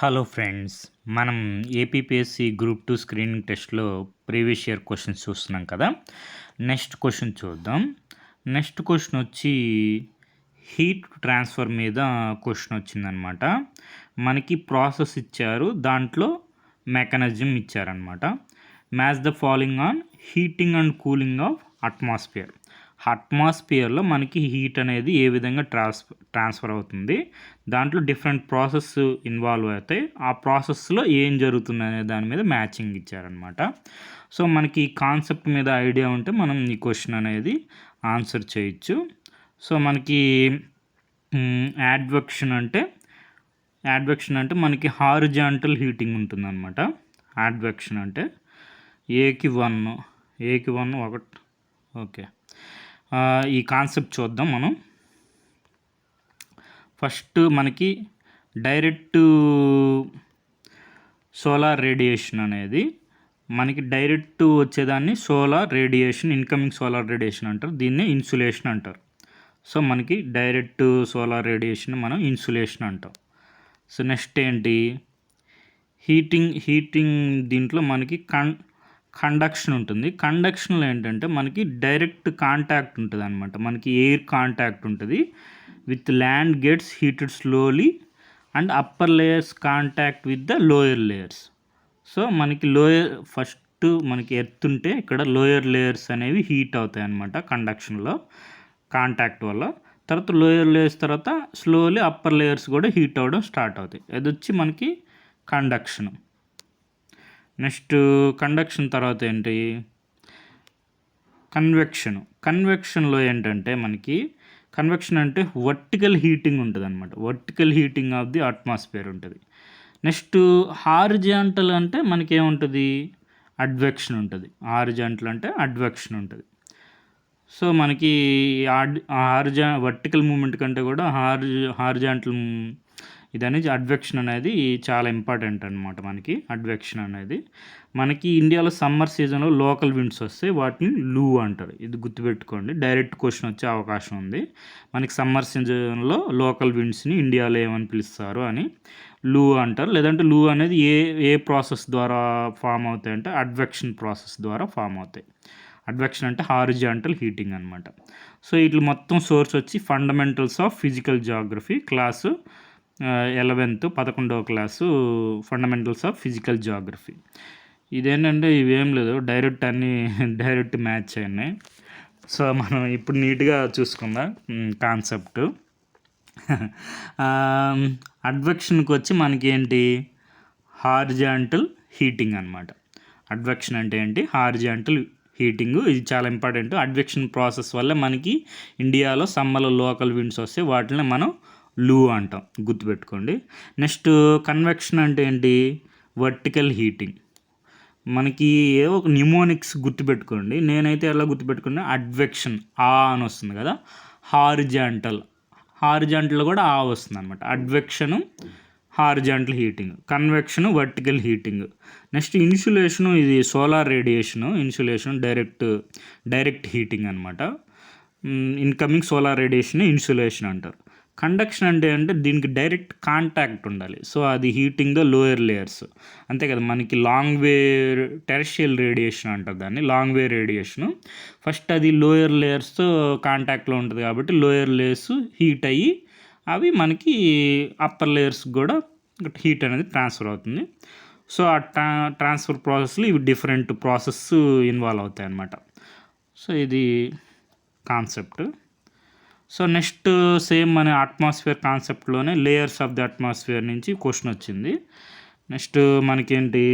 Hello friends, మనం APPSC group 2 screening టెస్ట్‌లో previous year questions చూస్తున్నాం కదా! నెక్స్ట్ క్వెషన్ చూద్దాం. నెక్స్ట్ క్వెషన్ వచ్చి హీట్ ట్రాన్స్‌ఫర్ మీద క్వెషన్ వచ్చిందనమాట. మనకి ప్రాసెస్ ఇచ్చారు. దాంట్లో మెకానిజం ఇచ్చారనమాట. Match the following on heating and cooling of atmosphere. అట్మాస్ఫియర్లో మనకి హీట్ అనేది ఏ విధంగా ట్రాన్స్ఫర్ అవుతుంది, దాంట్లో డిఫరెంట్ ప్రాసెస్ ఇన్వాల్వ్ అవుతాయి, ఆ ప్రాసెస్లో ఏం జరుగుతుంది అనే దాని మీద మ్యాచింగ్ ఇచ్చారనమాట. సో మనకి ఈ కాన్సెప్ట్ మీద ఐడియా ఉంటే మనం ఈ క్వశ్చన్ అనేది ఆన్సర్ చేయొచ్చు. సో మనకి యాడ్వెక్షన్ అంటే మనకి హారిజాంటల్ హీటింగ్ ఉంటుందన్నమాట. యాడ్వెక్షన్ అంటే ఏకి వన్ ఒకటి. ఓకే, ఈ కాన్సెప్ట్ చూద్దాం మనం. ఫస్ట్ మనకి డైరెక్ట్ సోలార్ రేడియేషన్ అనేది మనకి డైరెక్ట్ వచ్చేదాన్ని solar radiation, incoming solar radiation అంటారు. దీన్నే ఇన్సులేషన్ అంటారు. సో మనకి డైరెక్ట్ సోలార్ రేడియేషన్ మనం ఇన్సులేషన్ అంటాం. సో నెక్స్ట్ ఏంటి, హీటింగ్ దీంట్లో మనకి కండక్షన్ ఉంటుంది. కండక్షన్లో ఏంటంటే మనకి డైరెక్ట్ కాంటాక్ట్ ఉంటుంది అనమాట. మనకి ఎయిర్ కాంటాక్ట్ ఉంటుంది with land gets heated slowly and upper layers contact with the lower layers. So మనకి ఫస్ట్ మనకి ఎర్త్ ఉంటే ఇక్కడ లోయర్ లేయర్స్ అనేవి హీట్ అవుతాయి అన్నమాట కండక్షన్లో కాంటాక్ట్ వల్ల. తర్వాత లోయర్ లేయర్స్ తర్వాత స్లోలీ అప్పర్ లేయర్స్ కూడా హీట్ అవ్వడం స్టార్ట్ అవుతాయి. అది వచ్చి మనకి కండక్షన్. నెక్స్ట్ కండక్షన్ తర్వాత ఏంటి, కన్వెక్షన్లో ఏంటంటే మనకి కన్వెక్షన్ అంటే వర్టికల్ హీటింగ్ ఉంటుంది అనమాట. Vertical heating of the atmosphere ఉంటుంది. నెక్స్ట్ హారిజాంటల్ అంటే మనకి ఏముంటుంది, అడ్వెక్షన్ ఉంటుంది. హారిజాంటల్ అంటే అడ్వెక్షన్ ఉంటుంది. సో మనకి వర్టికల్ మూమెంట్ కంటే కూడా హారిజాంటల్ ఇది అనేది అడ్వెక్షన్ అనేది చాలా ఇంపార్టెంట్ అనమాట. మనకి అడ్వెక్షన్ అనేది మనకి ఇండియాలో సమ్మర్ సీజన్లో లోకల్ విండ్స్ వస్తాయి, వాటిని లూ అంటారు. ఇది గుర్తుపెట్టుకోండి, డైరెక్ట్ క్వశ్చన్ వచ్చే అవకాశం ఉంది. మనకి సమ్మర్ సీజన్లో లోకల్ విండ్స్ని ఇండియాలో ఏమని పిలుస్తారు అని లూ అంటారు. లేదంటే లూ అనేది ఏ ప్రాసెస్ ద్వారా ఫామ్ అవుతాయి అంటే అడ్వెక్షన్ ప్రాసెస్ ద్వారా ఫామ్ అవుతాయి. అడ్వెక్షన్ అంటే హారిజాంటల్ హీటింగ్ అనమాట. సో ఇట్లా మొత్తం సోర్స్ వచ్చి fundamentals of physical geography class 11వ class fundamentals of physical geography. ఇదేంటంటే ఇవేం లేదు, డైరెక్ట్ మ్యాచ్ అయినాయి. సో మనం ఇప్పుడు నీట్గా చూసుకుందాం కాన్సెప్ట్. అడ్వెక్షన్కి వచ్చి మనకి ఏంటి, హారిజాంటల్ హీటింగ్ అనమాట. అడ్వెక్షన్ అంటే ఏంటి, హారిజాంటల్ హీటింగ్. ఇది చాలా ఇంపార్టెంట్. అడ్వెక్షన్ ప్రాసెస్ వల్ల మనకి ఇండియాలో సమ్మర్లో లోకల్ విండ్స్ వస్తే వాటిని మనం లూ అంటాం, గుర్తుపెట్టుకోండి. నెక్స్ట్ కన్వెక్షన్ అంటే ఏంటి, వర్టికల్ హీటింగ్. మనకి ఏవో ఒక న్యూమోనిక్స్ గుర్తుపెట్టుకోండి. నేనైతే ఎలా గుర్తుపెట్టుకున్నా, అడ్వెక్షన్ అని వస్తుంది కదా, హారిజాంటల్ కూడా వస్తుంది అనమాట. Advection horizontal heating, convection vertical heating. Next insulation, ఇది solar radiation. Insulation direct heating అనమాట. ఇన్కమింగ్ సోలార్ రేడియేషన్ ఇన్సులేషన్ అంటారు. కండక్షన్ అంటే దీనికి డైరెక్ట్ కాంటాక్ట్ ఉండాలి. సో అది హీటింగ్ ద లోయర్ లేయర్స్, అంతే కదా. మనకి లాంగ్ వే టెరెస్ట్రియల్ రేడియేషన్ అంటారు దాన్ని, లాంగ్ వే రేడియేషను. ఫస్ట్ అది లోయర్ లేయర్స్తో కాంటాక్ట్లో ఉంటుంది కాబట్టి లోయర్ లేయర్స్ హీట్ అయ్యి అవి మనకి అప్పర్ లేయర్స్ కూడా హీట్ అనేది ట్రాన్స్ఫర్ అవుతుంది. సో ఆ ట్రాన్స్ఫర్ ప్రాసెస్లో ఇవి డిఫరెంట్ ప్రాసెస్ ఇన్వాల్వ్ అవుతాయి అన్నమాట. సో ఇది కాన్సెప్ట్. సో నెక్స్ట్ సేమ్ మన అట్మాస్ఫియర్ కాన్సెప్ట్లోనే లేయర్స్ ఆఫ్ ది అట్మాస్ఫియర్ నుంచి క్వశ్చన్ వచ్చింది. నెక్స్ట్ మనకేంటి,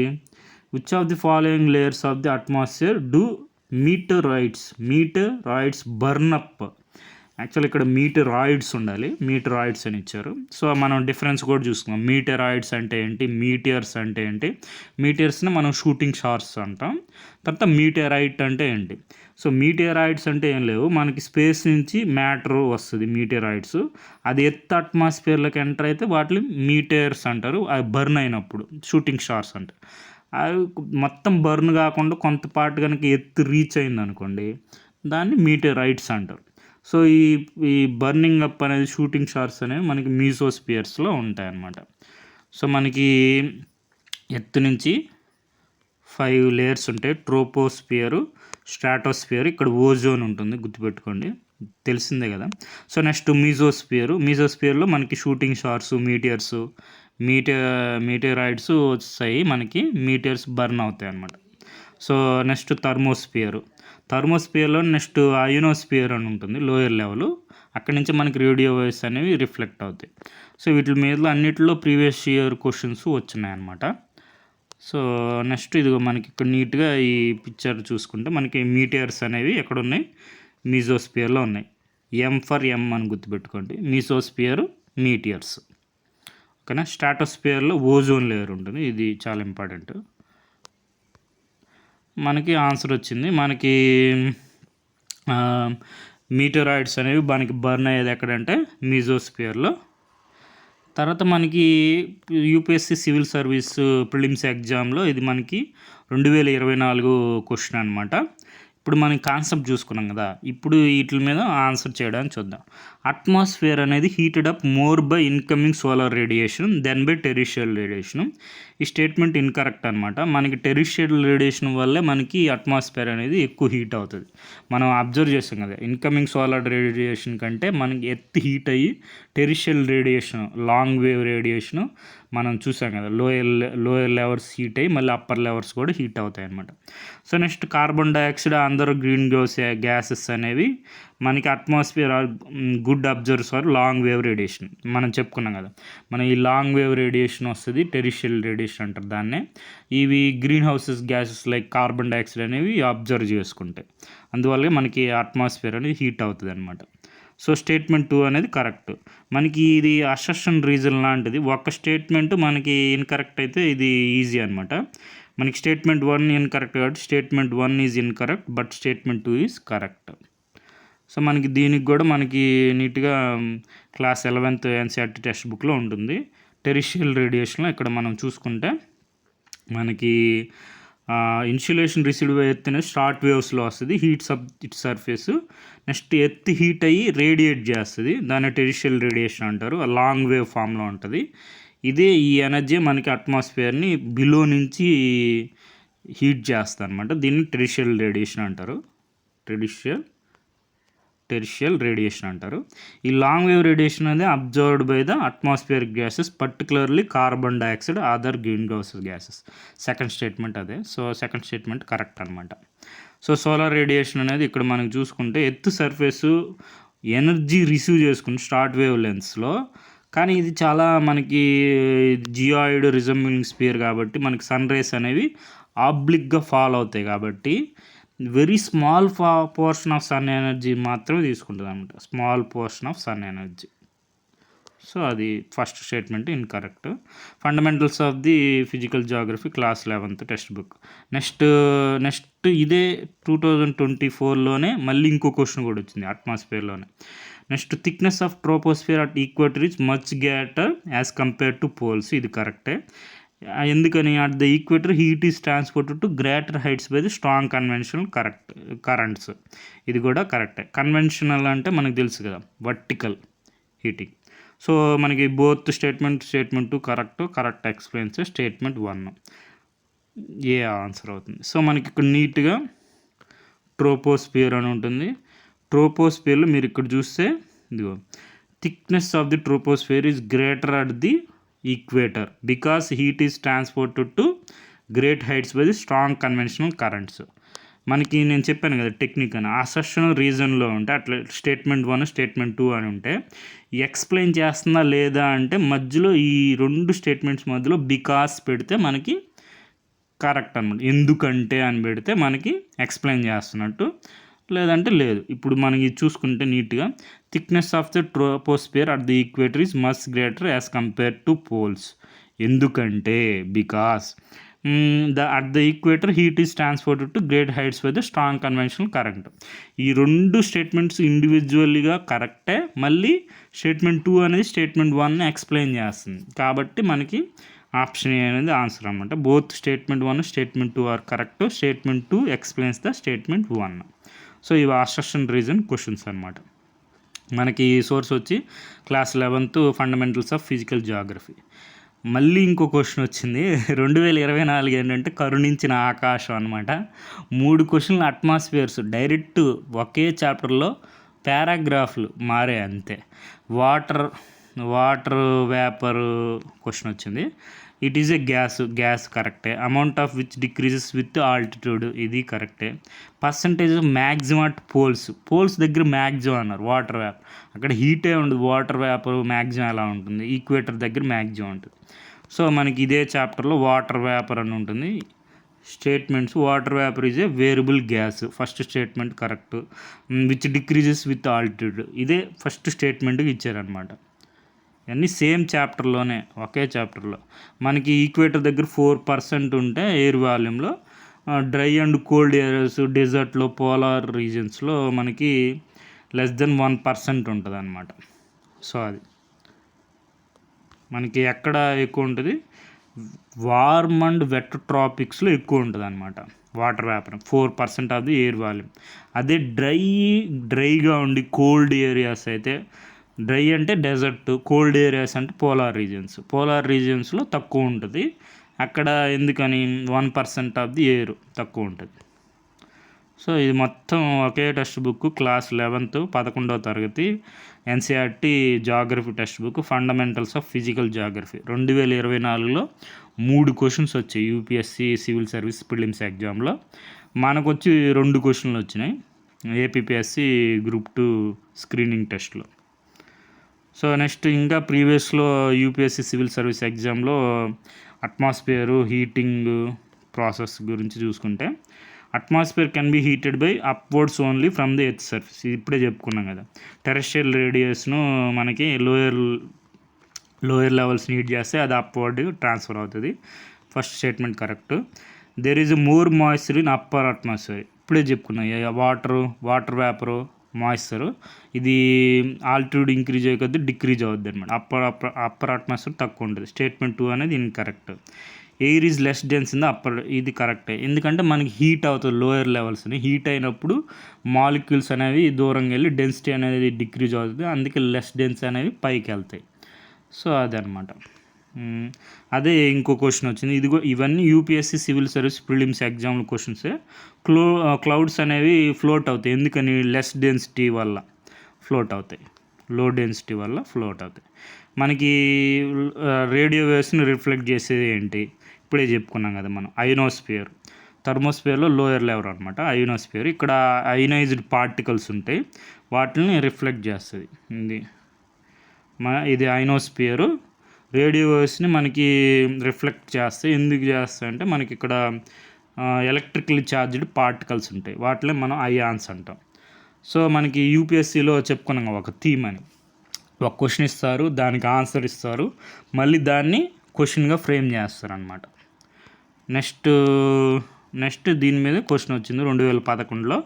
which of the following layers of the atmosphere do meteoroids burn up. Actual ఇక్కడ మీటరాయిడ్స్ ఉండాలి, మీటరాయిడ్స్ అని ఇచ్చారు. సో మనం డిఫరెన్స్ కూడా చూసుకుందాం. మీటరాయిడ్స్ అంటే ఏంటి, మీటియర్స్ అంటే ఏంటి. మీటియర్స్ని మనం షూటింగ్ స్టార్స్ అంటాం. తర్వాత మీటరాయిడ్ అంటే ఏంటి. సో మీటరాయిడ్స్ అంటే ఏం లేవు, మనకి స్పేస్ నుంచి మ్యాటర్ వస్తుంది మీటరాయిడ్స్. అది ఎర్త్ అట్మాస్ఫియర్లోకి ఎంటర్ అయితే వాటిని మీటర్స్ అంటారు. అవి బర్న్ అయినప్పుడు షూటింగ్ స్టార్స్ అంటారు. అవి మొత్తం బర్న్ కాకుండా కొంత పార్ట్ కనుక ఎర్త్ రీచ్ అయింది అనుకోండి, దాన్ని మీటరాయిడ్స్ అంటారు. సో ఈ బర్నింగ్ అప్ అనేది షూటింగ్ స్టార్స్ అనేవి మనకి మీజోస్పియర్స్లో ఉంటాయన్నమాట. సో మనకి ఎర్త్ నుంచి 5 లేయర్స్ ఉంటాయి. ట్రోపోస్ఫియర్, స్ట్రాటోస్ఫియర్, ఇక్కడ ఓజోన్ ఉంటుంది, గుర్తుపెట్టుకోండి, తెలిసిందే కదా. సో నెక్స్ట్ మీజోస్ఫియర్లో మనకి షూటింగ్ స్టార్స్, మీటియరాయిడ్స్ వస్తాయి, మనకి మీటియర్స్ బర్న్ అవుతాయి అన్నమాట. సో నెక్స్ట్ థర్మోస్ఫియర్లో నెక్స్ట్ అయోనోస్ఫియర్ అని ఉంటుంది, లోయర్ లెవెల్, అక్కడి నుంచి మనకి రేడియో వేవ్స్ అనేవి రిఫ్లెక్ట్ అవుతాయి. సో వీటి మీద అన్నిటిలో ప్రీవియస్ ఇయర్ క్వశ్చన్స్ వచ్చినాయి అన్నమాట. సో నెక్స్ట్ ఇదిగో మనకి ఇక్కడ నీట్గా ఈ పిక్చర్ చూసుకుంటే మనకి మీటియర్స్ అనేవి ఎక్కడ ఉన్నాయి, మీజోస్ఫియర్లో ఉన్నాయి. ఎం అని గుర్తుపెట్టుకోండి, మీజోస్ఫియర్ మీటియర్స్. ఓకేనా. స్ట్రాటోస్ఫియర్లో ఓజోన్ లేయర్ ఉంటుంది, ఇది చాలా ఇంపార్టెంట్. మనకి ఆన్సర్ వచ్చింది. మనకి మీటరాయిడ్స్ అనేవి మనకి బర్న్ అయ్యేది ఎక్కడంటే మీజోస్ఫియర్లో. తర్వాత మనకి యూపీఎస్సీ సివిల్ సర్వీస్ ప్రిలిమ్స్ ఎగ్జామ్లో ఇది మనకి 2024 క్వశ్చన్ అనమాట. ఇప్పుడు మనం కాన్సెప్ట్ చూసుకున్నాం కదా, ఇప్పుడు వీటి మీద ఆన్సర్ చేయడానికి చూద్దాం. అట్మాస్ఫియర్ అనేది heated up more by incoming solar radiation then by terrestrial radiation. ఈ స్టేట్మెంట్ ఇన్కరెక్ట్ అనమాట. మనకి టెరిషియల్ రేడియేషన్ వల్లే మనకి అట్మాస్ఫియర్ అనేది ఎక్కువ హీట్ అవుతుంది. మనం అబ్జర్వ్ చేస్తాం కదా, ఇన్కమింగ్ సోలార్ రేడియేషన్ కంటే మనకి ఎర్త్ హీట్ అయ్యి terrestrial radiation, long wave radiation మనం చూసాం కదా, లోయర్ లెవెల్స్ హీట్ అయ్యి మళ్ళీ అప్పర్ లెవెల్స్ కూడా హీట్ అవుతాయి అన్నమాట. సో నెక్స్ట్ కార్బన్ డైఆక్సైడ్, అందరూ గ్రీన్ గ్యాసెస్ అనేవి మనకి atmosphere good absorbs for long wave radiation. మనం చెప్పుకున్నాం కదా, మనం ఈ లాంగ్ వేవ్ రేడియేషన్ వస్తుంది, టెరిషియల్ రేడియేషన్ అంటారు దాన్నే. ఇవి green houses gases like carbon dioxide అనేవి అబ్జర్వ్ చేసుకుంటాయి, అందువల్ల మనకి అట్మాస్ఫియర్ అనేది హీట్ అవుతుంది అనమాట. సో స్టేట్మెంట్ 2 అనేది కరెక్ట్. మనకి ఇది అసర్షన్ రీజన్ లాంటిది, ఒక స్టేట్మెంట్ మనకి ఇన్కరెక్ట్ అయితే ఇది ఈజీ అనమాట. మనకి స్టేట్మెంట్ 1 ఇన్కరెక్ట్ కాబట్టి statement 1 is incorrect, but statement 2 is correct. So మనకి దీనికి కూడా మనకి నీట్గా క్లాస్ 11th ఎన్సీఆర్టీ టెక్స్ట్ బుక్లో ఉంటుంది. టెరిషియల్ రేడియేషన్లో ఇక్కడ మనం చూసుకుంటే మనకి ఇన్సులేషన్ రిసీవ్డ్ బై ఎర్త్ అనేది షార్ట్ వేవ్స్లో వస్తుంది, heats up it surface. Next earth heat అయ్యి రేడియేట్ చేస్తుంది, దాన్ని టెరిషియల్ రేడియేషన్ అంటారు, లాంగ్ వేవ్ ఫామ్లో ఉంటుంది. ఇదే ఈ ఎనర్జీ మనకి అట్మాస్ఫియర్ని బిలో నుంచి హీట్ చేస్తుంది అనమాట. దీన్ని టెరిషియల్ రేడియేషన్ అంటారు, టెరిషియల్ రేడియేషన్ అంటారు. ఈ లాంగ్ వేవ్ రేడియేషన్ అనేది observed by the atmospheric gases, particularly carbon dioxide, other green house gases. Second statement అదే. సో సెకండ్ స్టేట్మెంట్ కరెక్ట్ అనమాట. సో సోలార్ రేడియేషన్ అనేది ఇక్కడ మనకు చూసుకుంటే ఎర్త్ సర్ఫేసు ఎనర్జీ రిసీవ్ చేసుకుంటే షార్ట్ వేవ్ లెన్స్లో, కానీ ఇది చాలా మనకి జియాయిడ్ రిజంబ్లింగ్ స్పియర్ కాబట్టి మనకి సన్ రేస్ అనేవి ఆబ్లిక్గా ఫాల్ అవుతాయి కాబట్టి very small portion of sun energy మాత్రమే తీసుకుంటుంది అనమాట, small portion of sun energy. So అది first statement incorrect. Fundamentals of the physical geography class 11th text book. Next ఇదే 2024లోనే మళ్ళీ ఇంకో క్వశ్చన్ కూడా వచ్చింది అట్మాస్ఫియర్లోనే. Next thickness of troposphere at equator is much greater as compare to poles. ఇది కరెక్టే. ఎందుకని, at the equator heat is transported to greater heights by the strong conventional currents. ఇది కూడా కరెక్టే. కన్వెన్షనల్ అంటే మనకు తెలుసు కదా, వర్టికల్ హీటింగ్. సో మనకి both statement 2 correct explains statement 1 ఏ ఆన్సర్ అవుతుంది. సో మనకి ఇక్కడ నీట్గా ట్రోపోస్ఫియర్ అని ఉంటుంది. ట్రోపోస్ఫియర్లో మీరు ఇక్కడ చూస్తే ఇదిగో thickness of the troposphere is greater at the equator because heat is transported to great heights by the strong conventional currents. మనకి నేను చెప్పాను కదా టెక్నిక్ అని, అసర్షన్ రీజన్లో ఉంటే అట్లా స్టేట్మెంట్ 1 స్టేట్మెంట్ 2 అని ఉంటే ఎక్స్ప్లెయిన్ చేస్తుందా లేదా అంటే మధ్యలో ఈ 2 స్టేట్మెంట్స్ మధ్యలో బికాస్ పెడితే మనకి కరెక్ట్ అనమాట. ఎందుకంటే అని పెడితే మనకి ఎక్స్ప్లెయిన్ చేస్తున్నట్టు, లేదంటే లేదు. ఇప్పుడు మనకి చూసుకుంటే నీట్గా thickness of the troposphere at the equator is much greater as compare to poles. ఎందుకంటే because at the equator heat is transported to great heights by the strong conventional current. ఈ 2 స్టేట్మెంట్స్ ఇండివిజువల్గా కరెక్టే, మళ్ళీ స్టేట్మెంట్ 2 అనేది statement 1ని explain చేస్తుంది కాబట్టి మనకి ఆప్షన్ ఏ అనేది ఆన్సర్ అనమాట. Both statement 1 statement 2 are correct. Statement 2 explains the statement 1. So ఇవి అసర్షన్ రీజన్ క్వశ్చన్స్ అనమాట. మనకి సోర్స్ వచ్చి class 11th fundamentals of physical geography. మళ్ళీ ఇంకో క్వశ్చన్ వచ్చింది 2024 ఏంటంటే కరుణించిన ఆకాశం అనమాట. 3 క్వశ్చన్లు అట్మాస్ఫియర్స్ డైరెక్ట్ ఒకే చాప్టర్లో పారాగ్రాఫ్లు మారాయి అంతే. వాటర్ వేపర్ క్వశ్చన్ వచ్చింది. ఇట్ ఈజ్ ఏ గ్యాస్ కరెక్టే. Amount of which decreases with altitude, ఇది కరెక్టే. పర్సంటేజ్ మ్యాక్సిమం అట్ పోల్స్ దగ్గర మ్యాక్సిమం అన్నారు. వాటర్ వేపర్ అక్కడ హీటే ఉండదు, వాటర్ వేపర్ మ్యాక్సిమం ఎలా ఉంటుంది, ఈక్వేటర్ దగ్గర మ్యాక్సిమం ఉంటుంది. సో మనకి ఇదే చాప్టర్లో వాటర్ వేపర్ అని ఉంటుంది. Statements water vapour is a variable gas, first statement correct. Which decreases with altitude, ఇదే ఫస్ట్ స్టేట్మెంట్కి ఇచ్చారనమాట. ఇవన్నీ సేమ్ చాప్టర్లోనే, ఒకే చాప్టర్లో. మనకి ఈక్వేటర్ దగ్గర 4% ఉంటే ఎయిర్ వాల్యూమ్లో, డ్రై అండ్ కోల్డ్ ఏరియాస్, డెజర్ట్లో, పోలార్ రీజన్స్లో మనకి లెస్ దెన్ 1% ఉంటుంది అనమాట. సో అది మనకి ఎక్కడ ఎక్కువ ఉంటుంది, వార్మ్ అండ్ వెట్ ట్రాపిక్స్లో ఎక్కువ ఉంటుంది అనమాట water vapour, 4% of the air volume. అదే డ్రైగా ఉండి కోల్డ్ ఏరియాస్ అయితే, డ్రై అంటే డెజర్ట్, కోల్డ్ ఏరియాస్ అంటే పోలార్ రీజియన్స్లో తక్కువ ఉంటుంది. అక్కడ ఎందుకని 1% ఆఫ్ ది ఎయిర్ తక్కువ ఉంటుంది. సో ఇది మొత్తం ఒకే టెక్స్ట్ బుక్, క్లాస్ 11th 11వ తరగతి NCERT geography text book, fundamentals of physical geography. 2024లో 3 క్వశ్చన్స్ వచ్చాయి యూపీఎస్సీ సివిల్ సర్వీస్ ప్రిలిమ్స్ ఎగ్జామ్లో. మనకు వచ్చి 2 క్వశ్చన్లు వచ్చినాయి ఏపీపీఎస్సీ గ్రూప్ 2 స్క్రీనింగ్ టెస్ట్లో. సో నెక్స్ట్ ఇంకా ప్రీవియస్లో యూపీఎస్సీ సివిల్ సర్వీస్ ఎగ్జామ్లో అట్మాస్ఫియర్ హీటింగ్ ప్రాసెస్ గురించి చూసుకుంటే, atmosphere can be heated by upwards only from the earth surface, ఇప్పుడే చెప్పుకున్నాం కదా. టెరెస్ట్రియల్ రేడియస్ను మనకి లోయర్ లెవెల్స్ని హీట్ చేస్తే అది అప్వర్డ్ ట్రాన్స్ఫర్ అవుతుంది, first statement correct. There is more moisture in upper atmosphere, ఇప్పుడే చెప్పుకున్నాం. వాటర్ వేపరు మాయిశ్చర్ ఇది ఆల్టిట్యూడ్ ఇంక్రీజ్ అయ్యే కొద్దీ డిక్రీజ్ అవుద్ది అనమాట. అప్పర్ అట్మాస్ఫియర్ తక్కువ ఉంటుంది, స్టేట్మెంట్ 2 అనేది incorrect. Air is less dense in the upper, ఇది కరెక్టే. ఎందుకంటే మనకి హీట్ అవుతుంది, లోయర్ లెవెల్స్ని హీట్ అయినప్పుడు మాలిక్యూల్స్ అనేవి దూరంగా వెళ్ళి డెన్సిటీ అనేది డిక్రీజ్ అవుతుంది, అందుకే లెస్ డెన్స్ అనేవి పైకి వెళ్తాయి. సో అదనమాట. అదే ఇంకో క్వశ్చన్ వచ్చింది, ఇవన్నీ యూపీఎస్సీ సివిల్ సర్వీస్ ప్రిలిమ్స్ ఎగ్జామ్ల క్వశ్చన్సే. క్లౌడ్స్ అనేవి ఫ్లోట్ అవుతాయి, ఎందుకని లెస్ డెన్సిటీ వల్ల ఫ్లోట్ అవుతాయి, లో డెన్సిటీ వల్ల ఫ్లోట్ అవుతాయి. మనకి రేడియో వేవ్స్ని రిఫ్లెక్ట్ చేసేది ఏంటి, ఇప్పుడే చెప్పుకున్నాం కదా మనం, అయోనోస్ఫియర్. థర్మోస్ఫియర్లో లోయర్ లెవెల్ అనమాట అయోనోస్ఫియర్. ఇక్కడ అయోనైజ్డ్ పార్టికల్స్ ఉంటాయి, వాటిని రిఫ్లెక్ట్ చేస్తుంది. ఇది అయోనోస్ఫియర్. రేడియో వేవ్స్ని మనకి రిఫ్లెక్ట్ చేస్తాయి, ఎందుకు చేస్తాయి అంటే మనకి ఇక్కడ ఎలక్ట్రికల్లీ ఛార్జ్డ్ పార్టికల్స్ ఉంటాయి, వాటిని మనం అయాన్స్ అంటాం. సో మనకి యూపీఎస్సీలో చెప్పుకున్నాం ఒక థీమ్ అని, ఒక క్వశ్చన్ ఇస్తారు, దానికి ఆన్సర్ ఇస్తారు, మళ్ళీ దాన్ని క్వశ్చన్గా ఫ్రేమ్ చేస్తారు అనమాట. నెక్స్ట్ దీని మీద క్వశ్చన్ వచ్చింది 2011లో.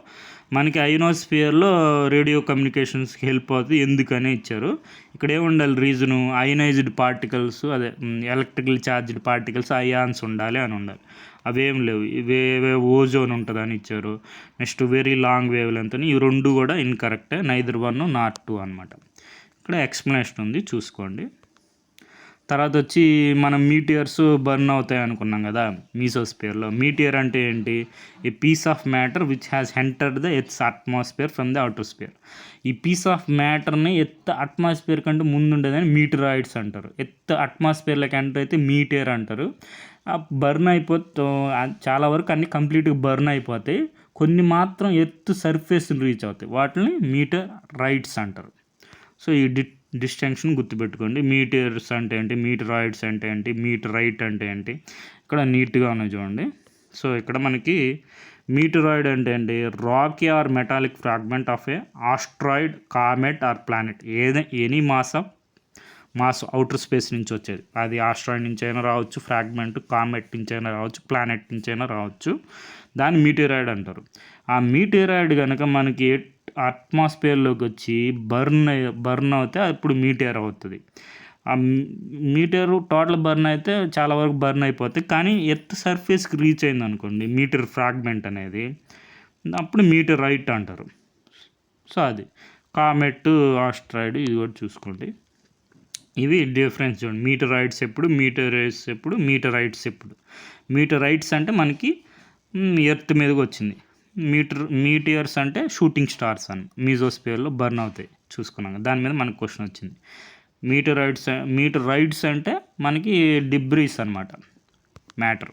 మనకి అయోనోస్ఫియర్లో రేడియో కమ్యూనికేషన్స్కి హెల్ప్ అవుతుంది, ఎందుకని ఇచ్చారు. ఇక్కడ ఏముండాలి రీజను, అయోనైజ్డ్ పార్టికల్స్, అదే ఎలక్ట్రికల్ ఛార్జ్డ్ పార్టికల్స్ అయాన్స్ ఉండాలి అని ఉండాలి. అవేం లేవు, ఇవే ఓజోన్ ఉంటుందని ఇచ్చారు. Next very long wave length అని, ఈ 2 కూడా ఇన్కరెక్టే, నైదర్ 1 నాట్ 2 అనమాట. ఇక్కడ ఎక్స్ప్లెనేషన్ ఉంది చూసుకోండి. తర్వాత వచ్చి మనం మీటియర్స్ బర్న్ అవుతాయి అనుకున్నాం కదా మీసోస్ఫియర్లో. మీటియర్ అంటే ఏంటి, a piece of matter which has entered the earth's atmosphere from the outer sphere. ఈ పీస్ ఆఫ్ మ్యాటర్ని ఎర్త్ అట్మాస్ఫియర్ కంటే ముందు ఉండేదని మీటరాయిడ్స్ అంటారు. ఎర్త్ అట్మాస్ఫియర్లోకి ఎంటర్ అయితే మీటియర్ అంటారు. బర్న్ చాలా వరకు అన్ని కంప్లీట్గా బర్న్ అయిపోతాయి, కొన్ని మాత్రం ఎర్త్ సర్ఫేస్ని రీచ్ అవుతాయి, వాటిని మీటరాయిడ్స్ అంటారు. సో ఈ డిస్టింక్షన్ గుర్తుపెట్టుకోండి. మీటియర్స్ అంటే ఏంటి, మీటరాయిడ్స్ అంటే ఏంటి, మీటరైట్ అంటే ఏంటి, ఇక్కడ నీట్గా ఉన్నాయి చూడండి. సో ఇక్కడ మనకి మీటరాయిడ్ అంటే ఏంటి, rocky or metallic fragment of a asteroid, comet or planet, any mass outer space నుంచి వచ్చేది, అది ఆస్ట్రాయిడ్ నుంచి అయినా రావచ్చు, ఫ్రాగ్మెంట్ కామెట్ నుంచి అయినా రావచ్చు, ప్లానెట్ నుంచి అయినా రావచ్చు, దాన్ని మీటరాయిడ్ అంటారు. ఆ మీటరాయిడ్ కనుక మనకి అట్మాస్ఫియర్లోకి వచ్చి బర్న్ అవుతే అప్పుడు మీటియర్ అవుతుంది. ఆ మీటియర్ టోటల్ బర్న్ అయితే చాలా వరకు బర్న్ అయిపోతాయి, కానీ ఎర్త్ సర్ఫేస్కి రీచ్ అయింది అనుకోండి మీటర్ ఫ్రాగ్మెంట్ అనేది, అప్పుడు మీటరైట్ అంటారు. సో అది కామెట్, ఆస్ట్రాయిడ్, ఇది కూడా చూసుకోండి. ఇవి డిఫరెన్స్ చూడండి. మీటరాయిడ్స్ ఎప్పుడు, మీటరైట్స్ ఎప్పుడు, మీటరైట్స్ ఎప్పుడు. మీటరైట్స్ అంటే మనకి ఎర్త్ మీదకి వచ్చింది. మీటియర్స్ అంటే షూటింగ్ స్టార్స్ అని మీజోస్పియర్లో బర్న్ అవుతాయి చూసుకున్నాం. దాని మీద మనకు క్వశ్చన్ వచ్చింది. మీటరైట్స్ అంటే మనకి డిబ్రీస్ అనమాట, మ్యాటర్.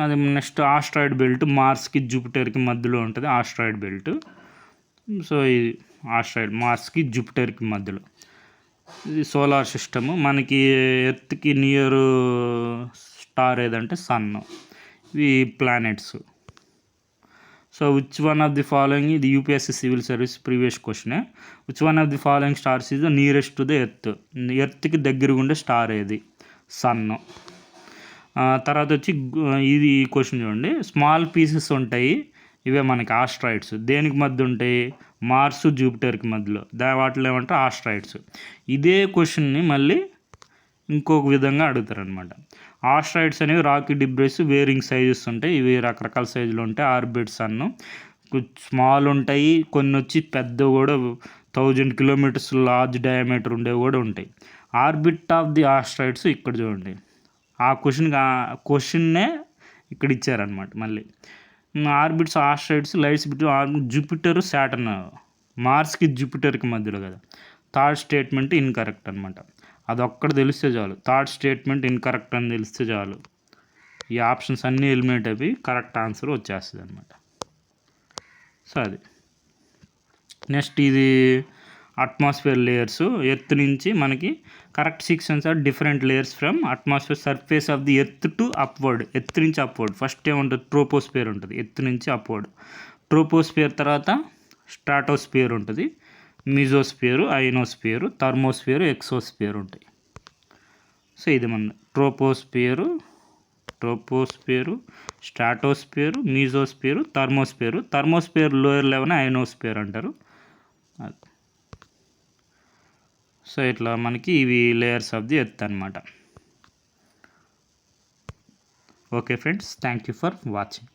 అది నెక్స్ట్ ఆస్ట్రాయిడ్ బెల్ట్, మార్స్కి జూపిటర్కి మధ్యలో ఉంటుంది ఆస్ట్రాయిడ్ బెల్ట్. సో ఇది ఆస్ట్రాయిడ్ మార్స్కి జూపిటర్కి మధ్యలో. ఇది సోలార్ సిస్టము. మనకి ఎర్త్కి నియర్ స్టార్ ఏదంటే సన్. ఇవి planets. So which one of the following, ఇది యూపీఎస్సీ సివిల్ సర్వీస్ ప్రీవియస్ క్వశ్చనే. Which one of the following stars is the nearest to the earth. ఎర్త్కి దగ్గరగా ఉండే స్టార్ ఏది? సన్. తర్వాత వచ్చి ఇది క్వశ్చన్ చూడండి. స్మాల్ పీసెస్ ఉంటాయి, ఇవే మనకి ఆస్ట్రాయిడ్స్. దేనికి మధ్య ఉంటాయి? మార్స్ జూపిటర్కి మధ్యలో. వాటిలో ఏమంటారు? ఆస్ట్రాయిడ్స్. ఇదే క్వశ్చన్ని మళ్ళీ ఇంకొక విధంగా అడుగుతారనమాట. ఆస్ట్రాయిడ్స్ అనేవి రాకీ డిబ్రీస్, వేరింగ్ సైజెస్ ఉంటాయి. ఇవి రకరకాల సైజులు ఉంటాయి. ఆర్బిట్స్ అన్ను స్మాల్ ఉంటాయి, కొన్ని వచ్చి పెద్ద కూడా 1000 కిలోమీటర్స్ లార్జ్ డయామీటర్ ఉండేవి కూడా ఉంటాయి. ఆర్బిట్ ఆఫ్ ది ఆస్ట్రాయిడ్స్ ఇక్కడ చూడండి. ఆ క్వశ్చన్నే ఇక్కడ ఇచ్చారనమాట. మళ్ళీ orbits asteroids lights between Jupiter Saturn, మార్స్కి జూపిటర్కి మధ్యలో కదా. థర్డ్ స్టేట్మెంట్ ఇన్కరెక్ట్ అనమాట. అదొక్కటి తెలిస్తే చాలు. థర్డ్ స్టేట్మెంట్ ఇన్కరెక్ట్ అని తెలిస్తే చాలు, ఈ ఆప్షన్స్ అన్నీ ఎలిమినేట్ అయిపోయి కరెక్ట్ ఆన్సర్ వచ్చేస్తుంది అనమాట. సో అది. నెక్స్ట్ ఇది అట్మాస్ఫియర్ లేయర్స్. ఎర్త్ నుంచి మనకి correct sequence or different layers from atmosphere surface of the earth to upward. Earth నుంచి అప్వర్డ్. ఫస్ట్ ఏముంటుంది? ట్రోపోస్ఫియర్ ఉంటుంది. ఎర్త్ నుంచి అప్వర్డ్. ట్రోపోస్ఫియర్ తర్వాత స్ట్రాటోస్ఫియర్ ఉంటుంది, మీజోస్ఫియర్, అయనోస్ఫియర్, థర్మోస్ఫియర్, ఎక్సోస్ఫియర్ ఉంటాయి. సో ఇది మన troposphere, stratosphere, mesosphere, thermosphere. Thermosphere lower level ionosphere అంటారు. సో ఇట్లా మనకి ఇవి లేయర్స్ ఆఫ్ ది ఎర్త్ అనమాట. Okay friends, thank you for watching.